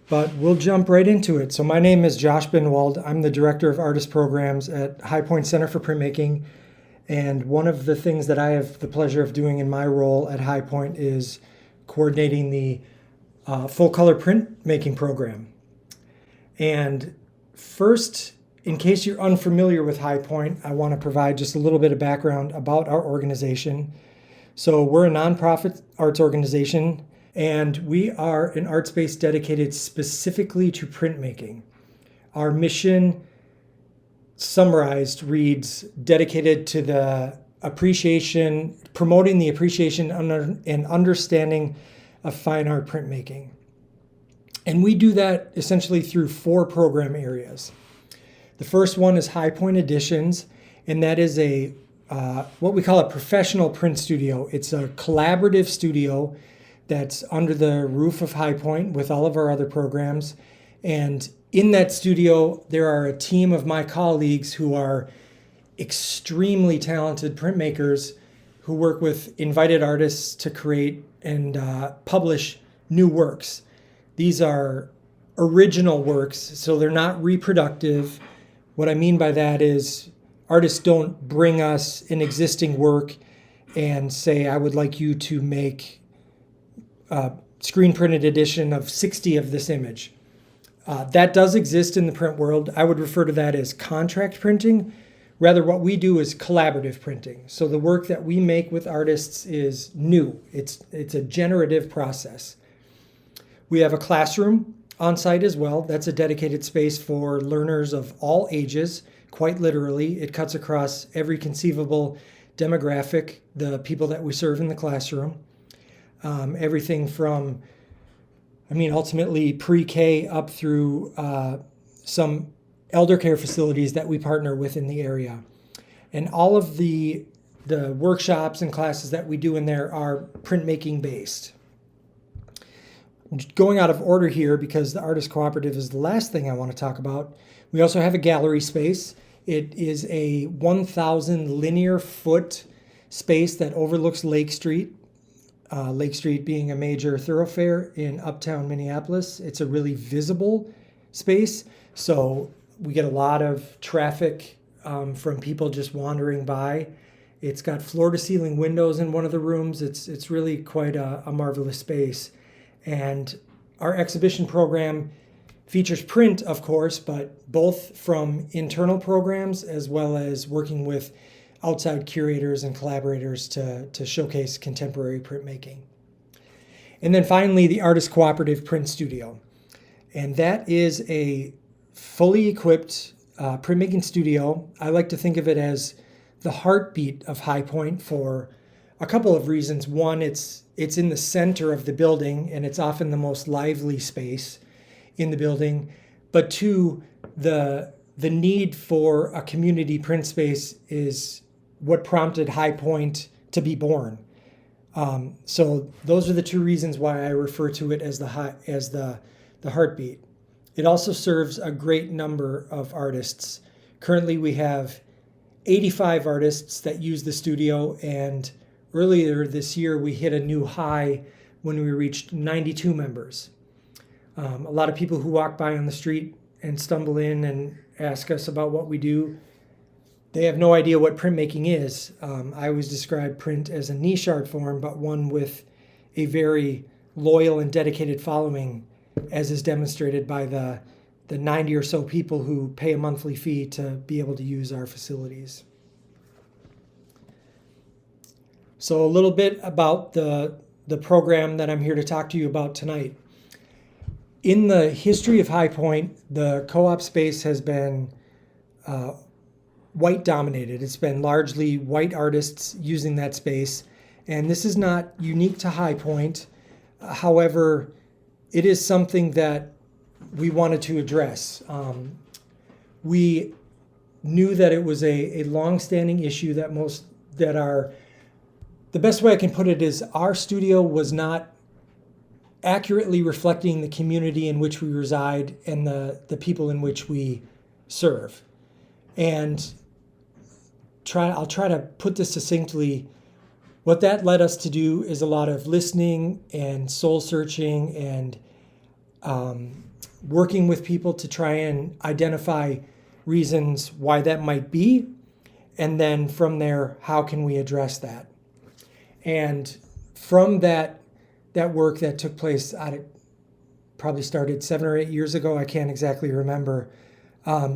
but we'll jump right into it. So my name is Josh Binwald. I'm the Director of Artist Programs at High Point Center for Printmaking. And one of the things that I have the pleasure of doing in my role at High Point is coordinating the full color printmaking program. And first, in case you're unfamiliar with High Point, I want to provide just a little bit of background about our organization. So we're a nonprofit arts organization, and we are an art space dedicated specifically to printmaking. Our mission, summarized, reads dedicated to the appreciation, promoting the appreciation and understanding of fine art printmaking. And we do that essentially through 4 program areas. The first one is High Point Editions, and that is what we call a professional print studio. It's a collaborative studio that's under the roof of High Point with all of our other programs. And in that studio, there are a team of my colleagues who are extremely talented printmakers who work with invited artists to create and publish new works. These are original works, so they're not reproductive. What I mean by that is artists don't bring us an existing work and say, I would like you to make a screen printed edition of 60 of this image. That does exist in the print world. I would refer to that as contract printing. Rather, what we do is collaborative printing. So the work that we make with artists is new. It's a generative process. We have a classroom on site as well. That's a dedicated space for learners of all ages. Quite literally, it cuts across every conceivable demographic, the people that we serve in the classroom. Everything from, ultimately pre-K up through some elder care facilities that we partner with in the area. And all of the workshops and classes that we do in there are printmaking based. Going out of order here because the Artist Cooperative is the last thing I want to talk about. We also have a gallery space. It is a 1,000 linear foot space that overlooks Lake Street. Lake Street being a major thoroughfare in uptown Minneapolis. It's a really visible space, so we get a lot of traffic from people just wandering by. It's got floor-to-ceiling windows in one of the rooms. It's really quite a marvelous space. And our exhibition program features print, of course, but both from internal programs as well as working with outside curators and collaborators to showcase contemporary printmaking. And then finally, the Artist Cooperative Print Studio. And that is a fully equipped printmaking studio. I like to think of it as the heartbeat of High Point for a couple of reasons. One, it's in the center of the building, and it's often the most lively space in the building. But two, the need for a community print space is what prompted High Point to be born. So those are the 2 reasons why I refer to it as the heartbeat. It also serves a great number of artists. Currently, we have 85 artists that use the studio, and earlier this year, we hit a new high when we reached 92 members. A lot of people who walk by on the street and stumble in and ask us about what we do, they have no idea what printmaking is. I always describe print as a niche art form, but one with a very loyal and dedicated following, as is demonstrated by the 90 or so people who pay a monthly fee to be able to use our facilities. So a little bit about the program that I'm here to talk to you about tonight. In the history of High Point, the co-op space has been white dominated. It's been largely white artists using that space. And this is not unique to High Point. However, it is something that we wanted to address. We knew that it was a long-standing issue the best way I can put it is our studio was not accurately reflecting the community in which we reside and the people in which we serve. And I'll try to put this succinctly. What that led us to do is a lot of listening and soul searching and working with people to try and identify reasons why that might be, and then from there, how can we address that? And from that work that took place, I probably started 7 or 8 years ago, I can't exactly remember,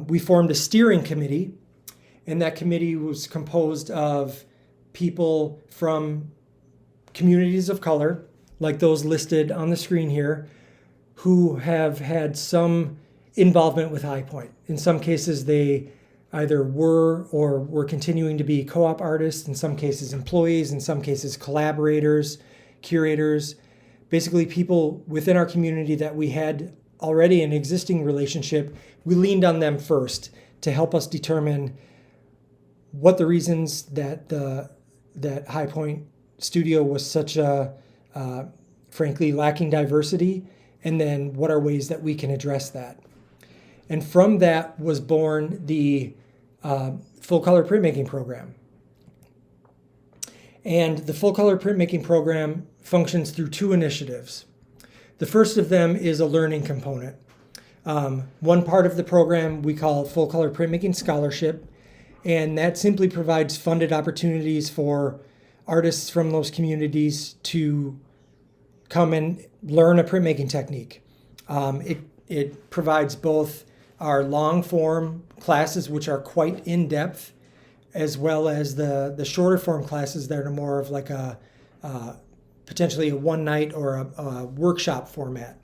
we formed a steering committee, and that committee was composed of people from communities of color, like those listed on the screen here, who have had some involvement with High Point. In some cases, they either were or were continuing to be co-op artists, in some cases employees, in some cases collaborators, curators, basically people within our community that we had already an existing relationship. We leaned on them first to help us determine what the reasons that High Point Studio was such a frankly lacking diversity, and then what are ways that we can address that. And from that was born the full color printmaking program. And the full color printmaking program functions through 2 initiatives. The first of them is a learning component. One part of the program we call Full Color Printmaking Scholarship, and that simply provides funded opportunities for artists from those communities to come and learn a printmaking technique. It provides both our long form classes, which are quite in depth, as well as the shorter form classes that are more of like a potentially a one night or a workshop format.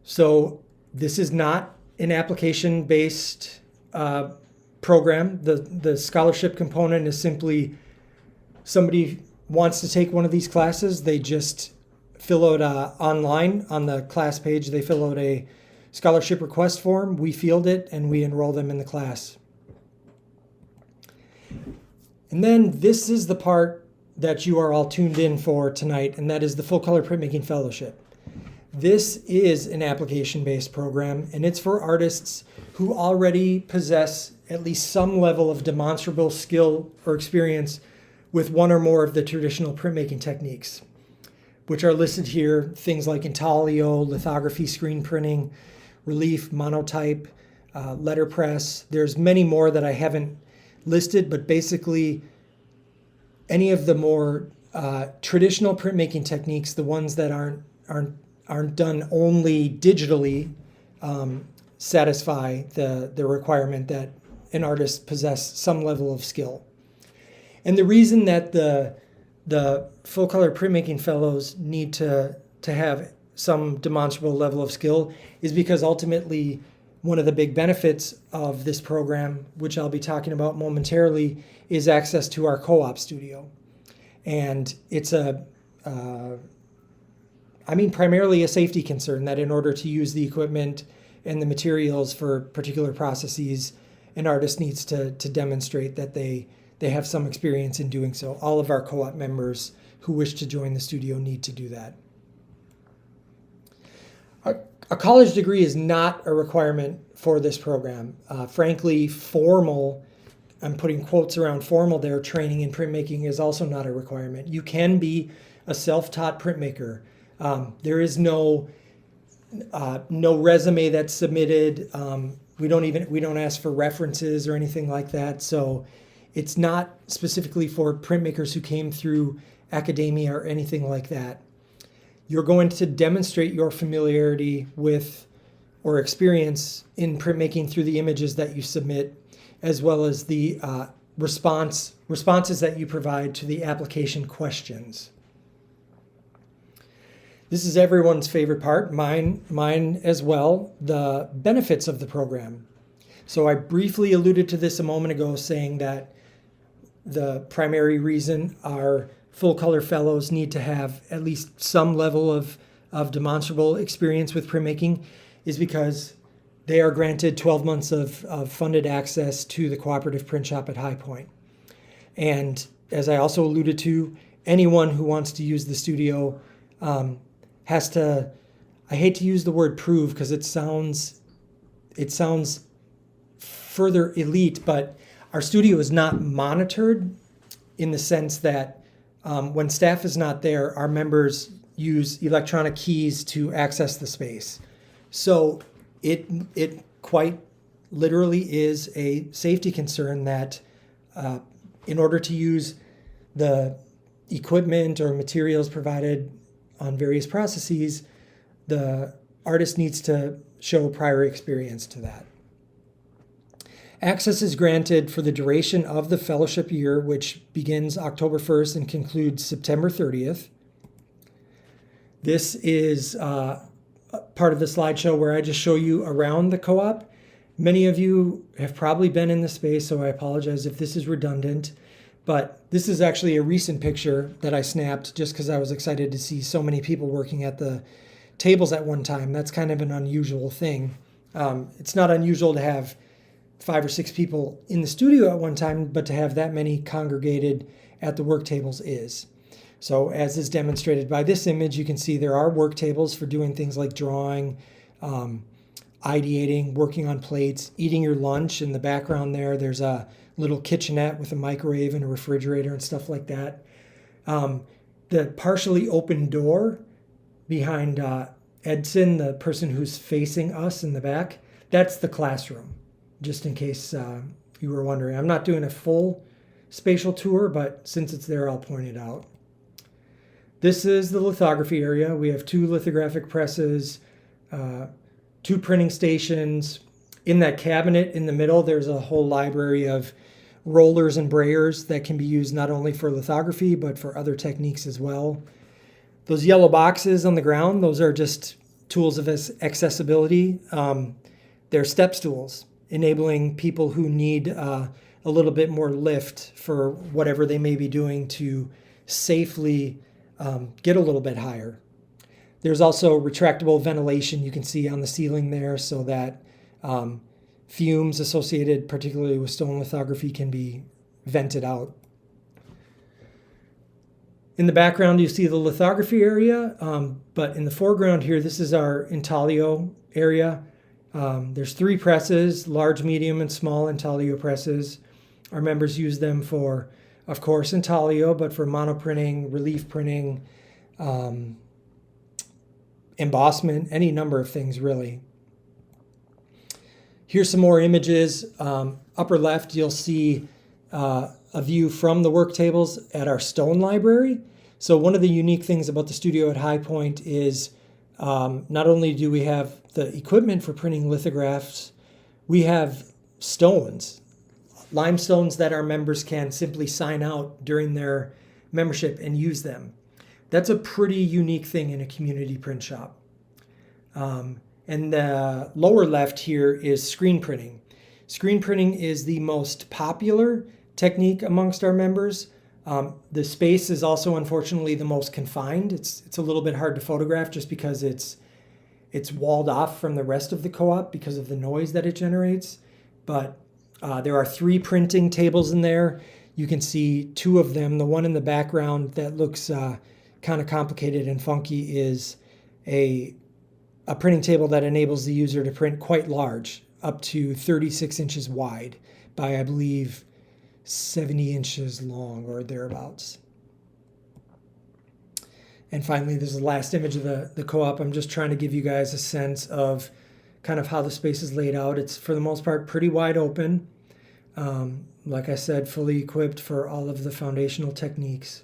So this is not an application based program. The scholarship component is simply somebody wants to take one of these classes, they just fill out online on the class page, they fill out a scholarship request form, we field it, and we enroll them in the class. And then this is the part that you are all tuned in for tonight, and that is the Full Color Printmaking Fellowship. This is an application-based program, and it's for artists who already possess at least some level of demonstrable skill or experience with one or more of the traditional printmaking techniques, which are listed here, things like intaglio, lithography, screen printing, relief, monotype, letterpress. There's many more that I haven't listed, but basically any of the more traditional printmaking techniques, the ones that aren't done only digitally, satisfy the requirement that an artist possess some level of skill. And the reason that the full color printmaking fellows need to have some demonstrable level of skill is because ultimately one of the big benefits of this program, which I'll be talking about momentarily, is access to our co-op studio. And it's primarily a safety concern that in order to use the equipment and the materials for particular processes, an artist needs to demonstrate that they have some experience in doing so. All of our co-op members who wish to join the studio need to do that. A college degree is not a requirement for this program. Frankly, formal, I'm putting quotes around formal there, training in printmaking is also not a requirement. You can be a self-taught printmaker. There is no resume that's submitted. We don't ask for references or anything like that. So it's not specifically for printmakers who came through academia or anything like that. You're going to demonstrate your familiarity with or experience in printmaking through the images that you submit, as well as the responses that you provide to the application questions. This is everyone's favorite part, mine as well, the benefits of the program. So I briefly alluded to this a moment ago, saying that the primary reason our full color fellows need to have at least some level of demonstrable experience with printmaking is because they are granted 12 months of funded access to the cooperative print shop at High Point. And as I also alluded to, anyone who wants to use the studio has to, I hate to use the word prove because it sounds further elite, but our studio is not monitored in the sense that when staff is not there, our members use electronic keys to access the space. So it quite literally is a safety concern that in order to use the equipment or materials provided on various processes, the artist needs to show prior experience to that. Access is granted for the duration of the fellowship year, which begins October 1st and concludes September 30th. This is part of the slideshow where I just show you around the co-op. Many of you have probably been in the space, so I apologize if this is redundant. But this is actually a recent picture that I snapped just because I was excited to see so many people working at the tables at one time. That's kind of an unusual thing. It's not unusual to have 5 or 6 people in the studio at one time, but to have that many congregated at the work tables is. So as is demonstrated by this image, you can see there are work tables for doing things like drawing, ideating, working on plates, eating your lunch. In the background there's a little kitchenette with a microwave and a refrigerator and stuff like that. The partially open door behind Edson, the person who's facing us in the back, that's the classroom, just in case you were wondering. I'm not doing a full spatial tour, but since it's there, I'll point it out. This is the lithography area. We have 2 lithographic presses, 2 printing stations. In that cabinet in the middle, there's a whole library of rollers and brayers that can be used not only for lithography, but for other techniques as well. Those yellow boxes on the ground, those are just tools of accessibility. They're step stools, enabling people who need a little bit more lift for whatever they may be doing to safely get a little bit higher. There's also retractable ventilation you can see on the ceiling there so that fumes associated particularly with stone lithography can be vented out. In the background, you see the lithography area, but in the foreground here, this is our intaglio area. There's 3 presses, large, medium, and small intaglio presses. Our members use them for, of course, intaglio, but for monoprinting, relief printing, embossment, any number of things really. Here's some more images. Upper left, you'll see a view from the work tables at our stone library. So one of the unique things about the studio at High Point is not only do we have the equipment for printing lithographs, we have stones, limestones that our members can simply sign out during their membership and use them. That's a pretty unique thing in a community print shop. And the lower left here is screen printing. Screen printing is the most popular technique amongst our members. The space is also unfortunately the most confined. It's a little bit hard to photograph just because it's walled off from the rest of the co-op because of the noise that it generates. But there are 3 printing tables in there. You can see 2 of them. The one in the background that looks kind of complicated and funky is a printing table that enables the user to print quite large, up to 36 inches wide by, I believe, 70 inches long or thereabouts. And finally, this is the last image of the co-op. I'm just trying to give you guys a sense of kind of how the space is laid out. It's, for the most part, pretty wide open. Like I said, fully equipped for all of the foundational techniques.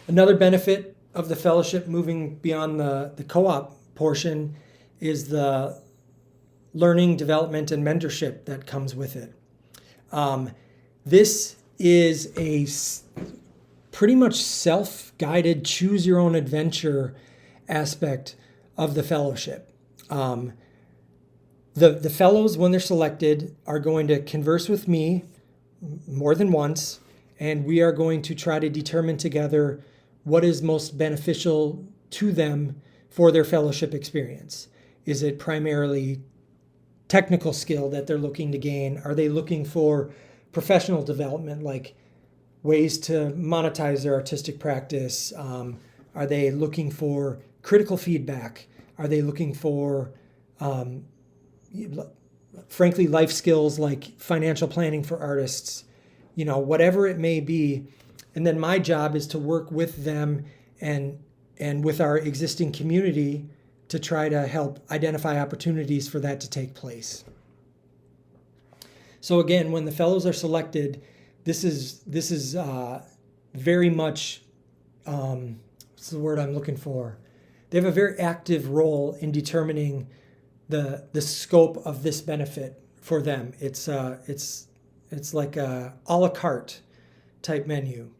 Another benefit of the fellowship moving beyond the co-op portion is the learning, development, and mentorship that comes with it. This is a pretty much self-guided, choose-your-own-adventure aspect of the fellowship. The fellows, when they're selected, are going to converse with me more than once, and we are going to try to determine together what is most beneficial to them for their fellowship experience. Is it primarily technical skill that they're looking to gain? Are they looking for professional development, like ways to monetize their artistic practice? Are they looking for critical feedback? Are they looking for, frankly, life skills like financial planning for artists? You know, whatever it may be. And then my job is to work with them and with our existing community to try to help identify opportunities for that to take place. So again, when the fellows are selected, this is very much, what's the word I'm looking for? They have a very active role in determining the scope of this benefit for them. It's like a la carte type menu.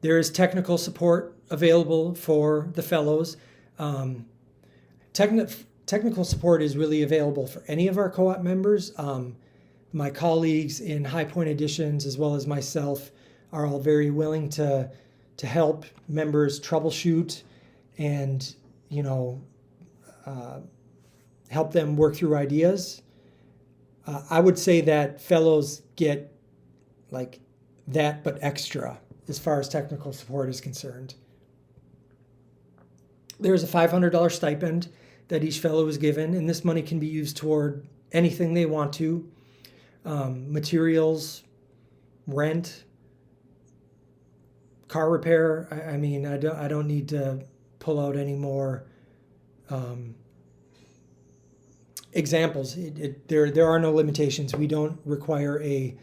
There is technical support available for the fellows. Technical support is really available for any of our co-op members. My colleagues in High Point Editions, as well as myself, are all very willing to help members troubleshoot and help them work through ideas. I would say that fellows get like that, but extra as far as technical support is concerned. There's a $500 stipend that each fellow is given, and this money can be used toward anything they want to. Materials, rent, car repair. I don't need to pull out any more examples. There are no limitations. We don't require a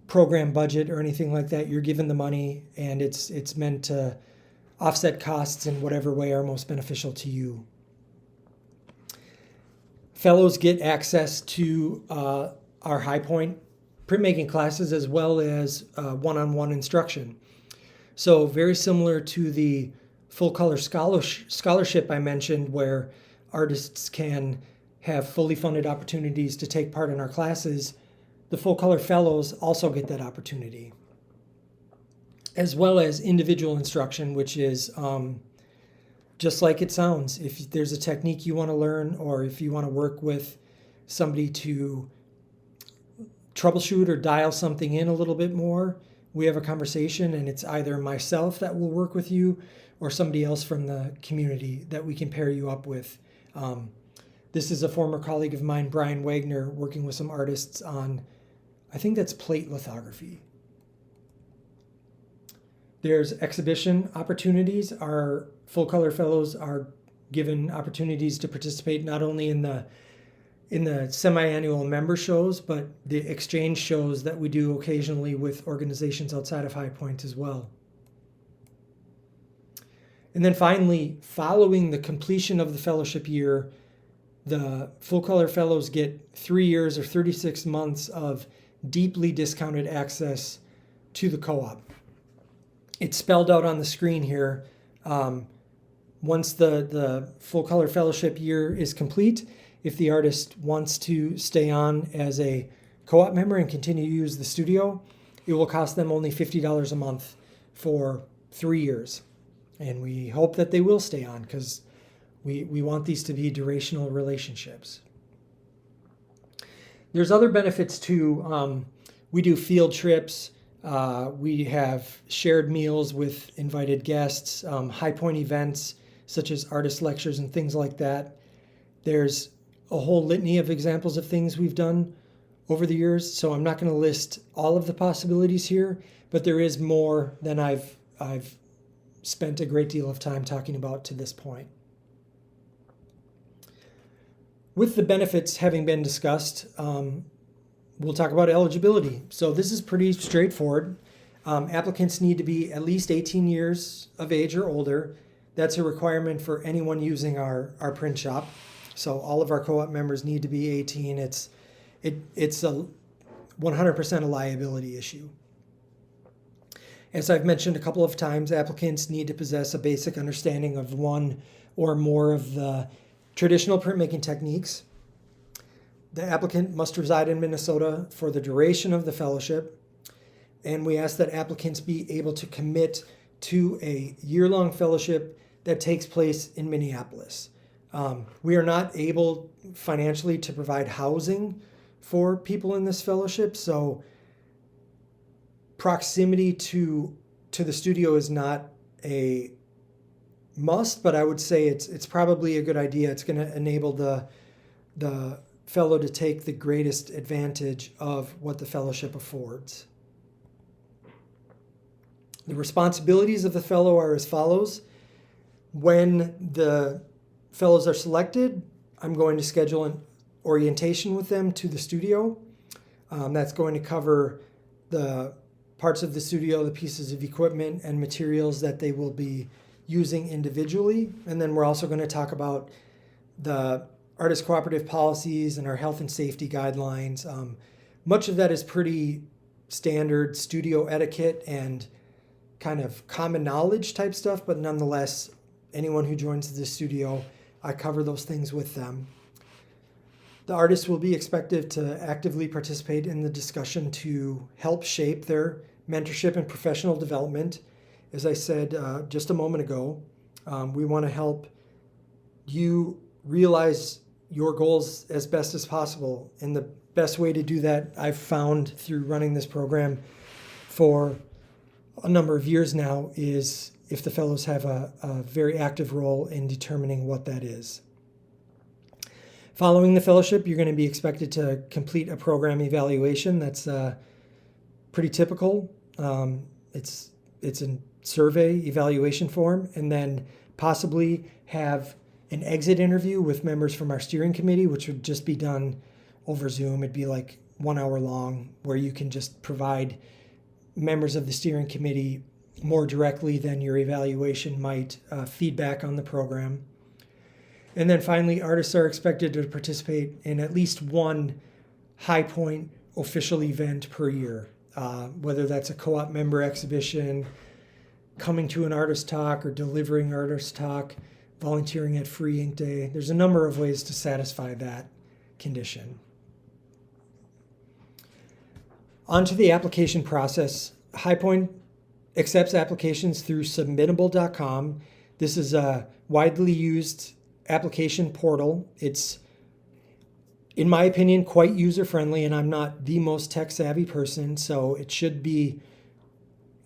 program budget or anything like that. You're given the money, and it's meant to offset costs in whatever way are most beneficial to you. Fellows get access to our High Point printmaking classes as well as one-on-one instruction. So very similar to the full color scholarship I mentioned, where artists can have fully funded opportunities to take part in our classes, the full color fellows also get that opportunity, as well as individual instruction, which is just like it sounds. If there's a technique you want to learn, or if you want to work with somebody to troubleshoot or dial something in a little bit more, we have a conversation, and it's either myself that will work with you or somebody else from the community that we can pair you up with. This is a former colleague of mine, Brian Wagner, working with some artists on, I think that's plate lithography. There's exhibition opportunities. Our full color fellows are given opportunities to participate not only in the semi-annual member shows, but the exchange shows that we do occasionally with organizations outside of High Point as well. And then finally, following the completion of the fellowship year, the full color fellows get 3 years or 36 months of deeply discounted access to the co-op. It's spelled out on the screen here. Once the full color fellowship year is complete, if the artist wants to stay on as a co-op member and continue to use the studio, it will cost them only $50 a month for 3 years. And we hope that they will stay on, because we want these to be durational relationships. There's other benefits too. We do field trips. We have shared meals with invited guests, High Point events such as artist lectures and things like that. There's a whole litany of examples of things we've done over the years, so I'm not going to list all of the possibilities here, but there is more than I've spent a great deal of time talking about to this point. With the benefits having been discussed, we'll talk about eligibility. So this is pretty straightforward. Applicants need to be at least 18 years of age or older. That's a requirement for anyone using our print shop. So all of our co-op members need to be 18. It's a 100% a liability issue. As I've mentioned a couple of times, applicants need to possess a basic understanding of one or more of the traditional printmaking techniques. The applicant must reside in Minnesota for the duration of the fellowship, and we ask that applicants be able to commit to a year-long fellowship that takes place in Minneapolis. We are not able financially to provide housing for people in this fellowship, so proximity to the studio is not a must, but I would say it's probably a good idea. It's going to enable the fellow to take the greatest advantage of what the fellowship affords. The responsibilities of the fellow are as follows. When the fellows are selected, I'm going to schedule an orientation with them to the studio. That's going to cover the parts of the studio, the pieces of equipment and materials that they will be using individually. And then we're also going to talk about the artist cooperative policies and our health and safety guidelines. Much of that is pretty standard studio etiquette and kind of common knowledge type stuff, but nonetheless, anyone who joins the studio, I cover those things with them. The artists will be expected to actively participate in the discussion to help shape their mentorship and professional development. As I said just a moment ago, we want to help you realize your goals as best as possible. And the best way to do that, I've found through running this program for a number of years now, is if the fellows have a very active role in determining what that is. Following the fellowship, you're going to be expected to complete a program evaluation. That's pretty typical. It's a survey evaluation form, and then possibly have an exit interview with members from our steering committee, which would just be done over Zoom. It'd be like 1 hour long, where you can just provide members of the steering committee more directly than your evaluation might feedback on the program. And then finally, artists are expected to participate in at least one High Point official event per year, whether that's a co-op member exhibition, coming to an artist talk or delivering artist talk, volunteering at Free Ink Day. There's a number of ways to satisfy that condition. On to the application process. High Point accepts applications through submittable.com. This is a widely used application portal. It's, in my opinion, quite user-friendly, and I'm not the most tech-savvy person, so it should be,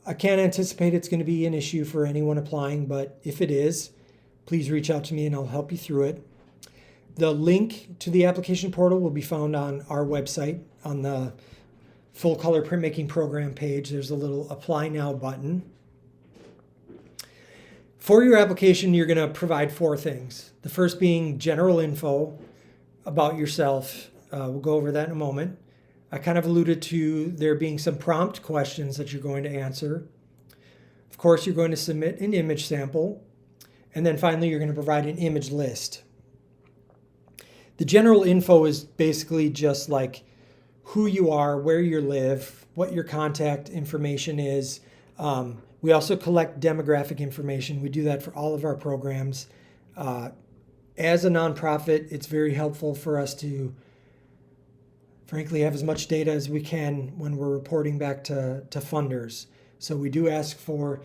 I can't anticipate it's going to be an issue for anyone applying, but if it is, please reach out to me and I'll help you through it. The link to the application portal will be found on our website on the Full Color Printmaking Program page. There's a little Apply Now button. For your application, you're going to provide 4 things. The first being general info about yourself. We'll go over that in a moment. I kind of alluded to there being some prompt questions that you're going to answer. Of course, you're going to submit an image sample. And then finally, you're going to provide an image list. The general info is basically just like who you are, where you live, what your contact information is. We also collect demographic information. We do that for all of our programs. As a nonprofit, it's very helpful for us to, frankly, have as much data as we can when we're reporting back to funders. So we do ask for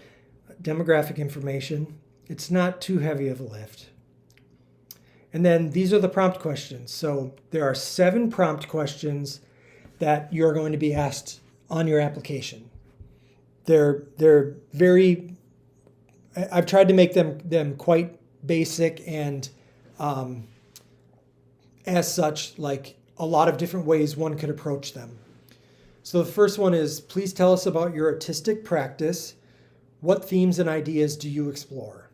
demographic information. It's not too heavy of a lift. And then these are the prompt questions. So there are 7 prompt questions that you're going to be asked on your application. They're very, I've tried to make them quite basic and as such, like a lot of different ways one could approach them. So the first one is, please tell us about your artistic practice. What themes and ideas do you explore?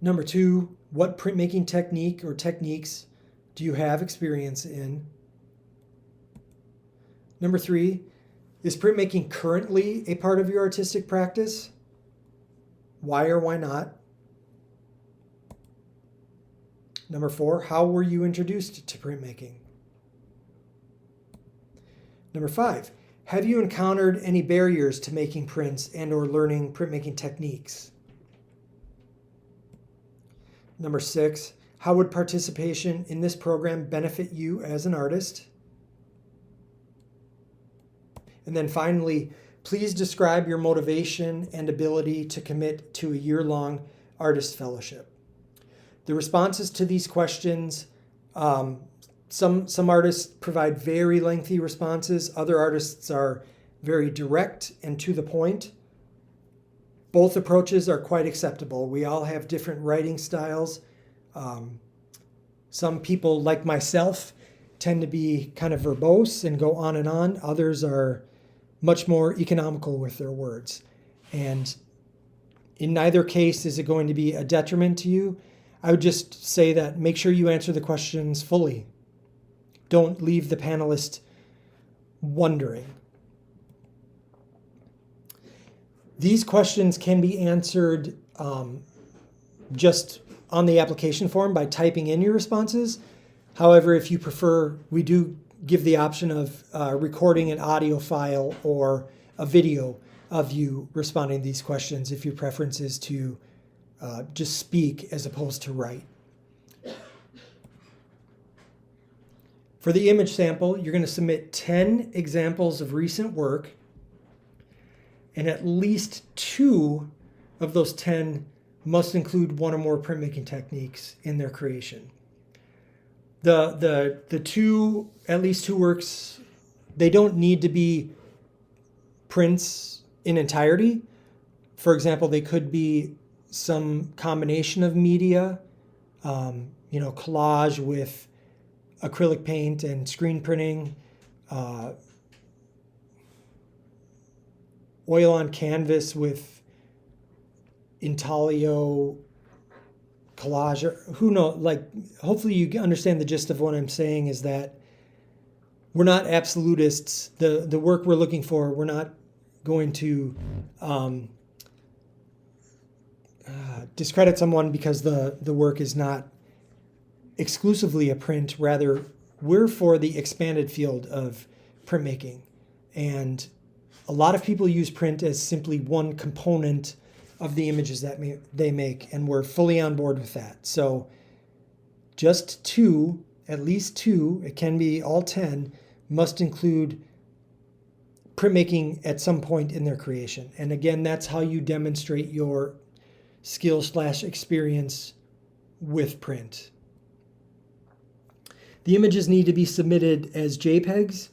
Number 2, what printmaking technique or techniques do you have experience in? Number 3, is printmaking currently a part of your artistic practice? Why or why not? Number 4, how were you introduced to printmaking? Number 5, have you encountered any barriers to making prints and or learning printmaking techniques? Number 6, how would participation in this program benefit you as an artist? And then finally, please describe your motivation and ability to commit to a year-long artist fellowship. The responses to these questions, some artists provide very lengthy responses. Other artists are very direct and to the point. Both approaches are quite acceptable. We all have different writing styles. Some people, like myself, tend to be kind of verbose and go on and on. Others are much more economical with their words. And In neither case is it going to be a detriment to you. I would just say that make sure you answer the questions fully. Don't leave the panelist wondering. These questions can be answered just on the application form by typing in your responses. However, if you prefer, we do give the option of recording an audio file or a video of you responding to these questions if your preference is to just speak as opposed to write. For the image sample, you're going to submit 10 examples of recent work, and at least 2 of those 10 must include one or more printmaking techniques in their creation. The at least two works, they don't need to be prints in entirety. For example, they could be some combination of media, collage with acrylic paint and screen printing, oil on canvas with intaglio collage, or who knows, hopefully you understand the gist of what I'm saying is that we're not absolutists. The work we're looking for, we're not going to discredit someone because the work is not exclusively a print. Rather, we're for the expanded field of printmaking. And a lot of people use print as simply one component of the images that they make, and we're fully on board with that. So just 2, at least 2, it can be all 10, must include printmaking at some point in their creation. And again, that's how you demonstrate your skill/experience with print. The images need to be submitted as JPEGs.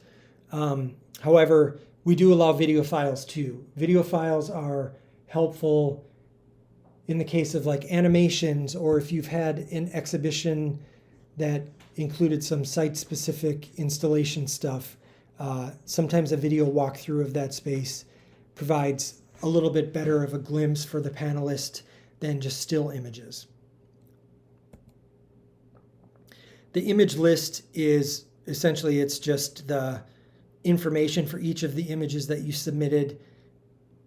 However, we do allow video files too. Video files are helpful in the case of animations, or if you've had an exhibition that included some site-specific installation stuff. Sometimes a video walkthrough of that space provides a little bit better of a glimpse for the panelist than just still images. The image list is essentially, it's just the information for each of the images that you submitted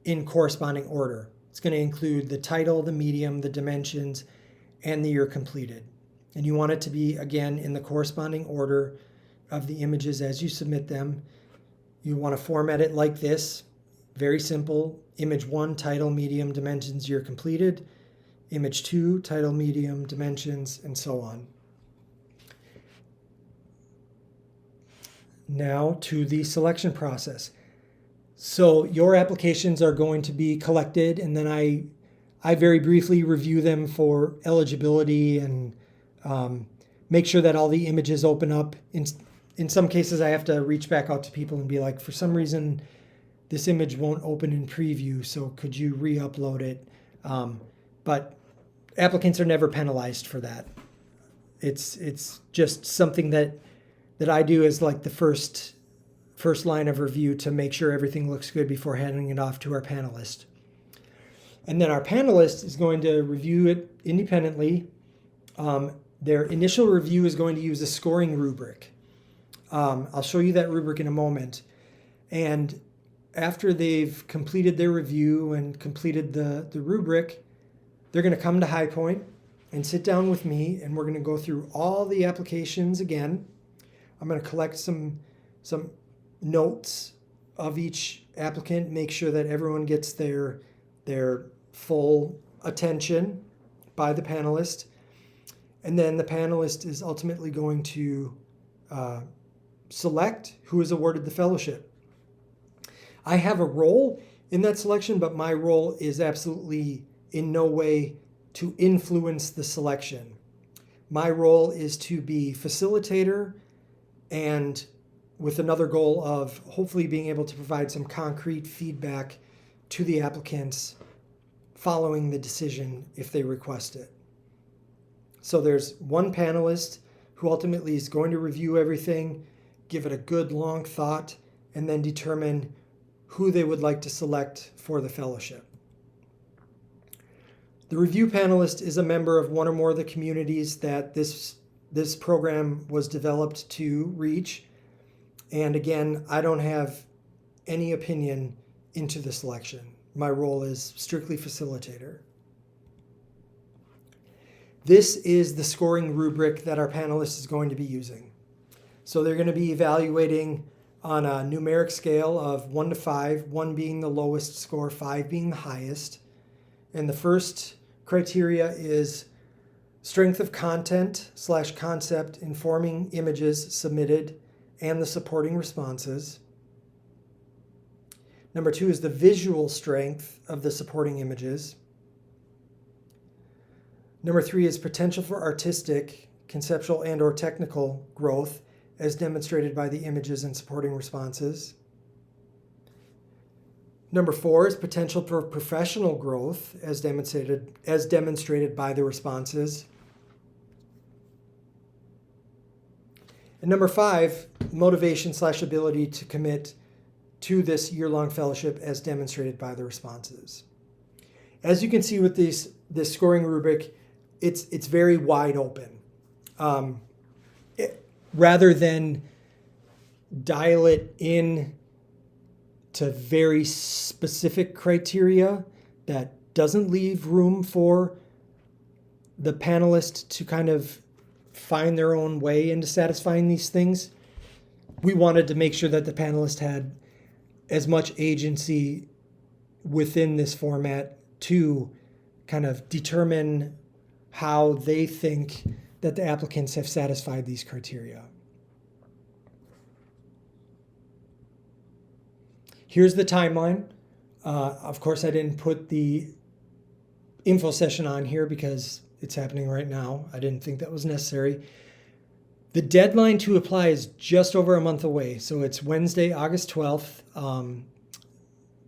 in corresponding order. It's going to include the title, the medium, the dimensions, and the year completed. And you want it to be, again, in the corresponding order of the images as you submit them. You want to format it like this. Very simple. Image 1, title, medium, dimensions, year completed. Image 2, title, medium, dimensions, and so on. Now to the selection process. So your applications are going to be collected, and then I very briefly review them for eligibility and make sure that all the images open up. In some cases, I have to reach back out to people and be like, for some reason, this image won't open in preview, so could you re-upload it? But applicants are never penalized for that. It's just something that I do as the first line of review to make sure everything looks good before handing it off to our panelist. And then our panelist is going to review it independently. Their initial review is going to use a scoring rubric. I'll show you that rubric in a moment. And after they've completed their review and completed the rubric, they're going to come to High Point and sit down with me, and we're going to go through all the applications again. I'm going to collect some notes of each applicant, make sure that everyone gets their full attention by the panelist. And then the panelist is ultimately going to select who is awarded the fellowship. I have a role in that selection, but my role is absolutely in no way to influence the selection. My role is to be facilitator, and with another goal of hopefully being able to provide some concrete feedback to the applicants following the decision if they request it. So there's one panelist who ultimately is going to review everything, give it a good long thought, and then determine who they would like to select for the fellowship. The review panelist is a member of one or more of the communities that this program was developed to reach. And again, I don't have any opinion into the selection. My role is strictly facilitator. This is the scoring rubric that our panelist is going to be using. So they're going to be evaluating on a numeric scale of 1 to 5, 1 being the lowest score, 5 being the highest. And the first criteria is strength of content / concept informing images submitted and the supporting responses. Number 2 is the visual strength of the supporting images. Number 3 is potential for artistic, conceptual, and/or technical growth as demonstrated by the images and supporting responses. Number 4 is potential for professional growth as demonstrated by the responses. And number 5, motivation / ability to commit to this year-long fellowship as demonstrated by the responses. As you can see with this scoring rubric, it's very wide open. Rather than dial it in to very specific criteria that doesn't leave room for the panelist to kind of find their own way into satisfying these things, we wanted to make sure that the panelist had as much agency within this format to kind of determine how they think that the applicants have satisfied these criteria. Here's the timeline. Of course, I didn't put the info session on here because it's happening right now. I didn't think that was necessary. The deadline to apply is just over a month away. So it's Wednesday, August 12th.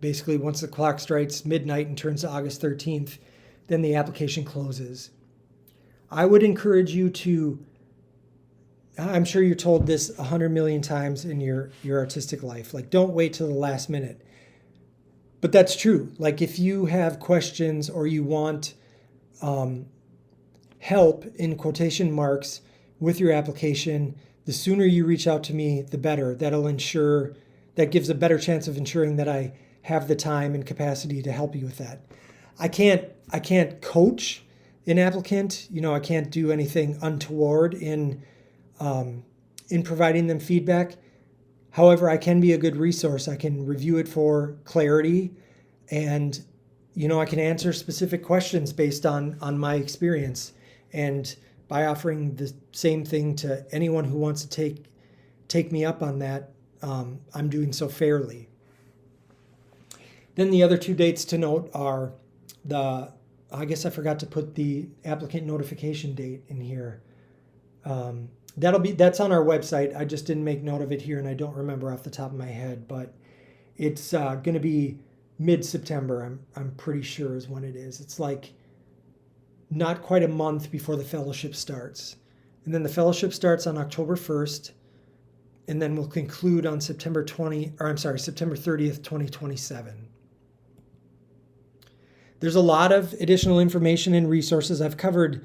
Basically, once the clock strikes midnight and turns to August 13th, then the application closes. I would encourage you to, I'm sure you're told this 100 million times in your artistic life, like don't wait till the last minute. But that's true. Like if you have questions or you want help in quotation marks with your application, the sooner you reach out to me, the better. That gives a better chance of ensuring that I have the time and capacity to help you with that. I can't coach an applicant. I can't do anything untoward in providing them feedback. However, I can be a good resource. I can review it for clarity, and I can answer specific questions based on my experience. And by offering the same thing to anyone who wants to take me up on that, I'm doing so fairly. Then the other 2 dates to note are I guess I forgot to put the applicant notification date in here. That's on our website. I just didn't make note of it here, and I don't remember off the top of my head, but it's going to be mid-September. I'm pretty sure is when it is. It's like not quite a month before the fellowship starts, and then the fellowship starts on October 1st, and then we'll conclude on September 30th, 2027. There's a lot of additional information and resources. I've covered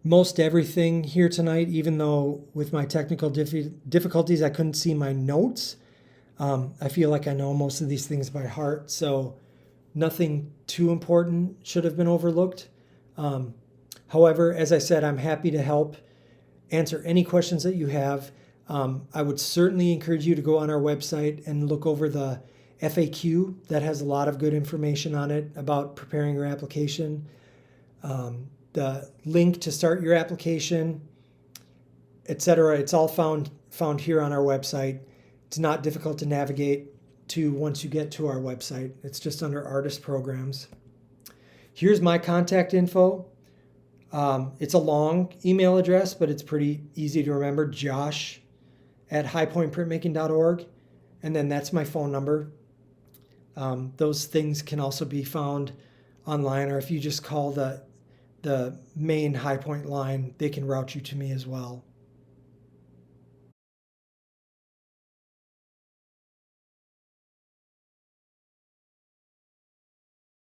most everything here tonight, even though with my technical difficulties, I couldn't see my notes. I feel like I know most of these things by heart, so nothing too important should have been overlooked. However, as I said, I'm happy to help answer any questions that you have. I would certainly encourage you to go on our website and look over the FAQ that has a lot of good information on it about preparing your application. The link to start your application, etc. It's all found here on our website. It's not difficult to navigate to once you get to our website. It's just under Artist Programs. Here's my contact info. It's a long email address, but it's pretty easy to remember. josh@highpointprintmaking.org. And then that's my phone number. Those things can also be found online, or if you just call the main High Point line, they can route you to me as well.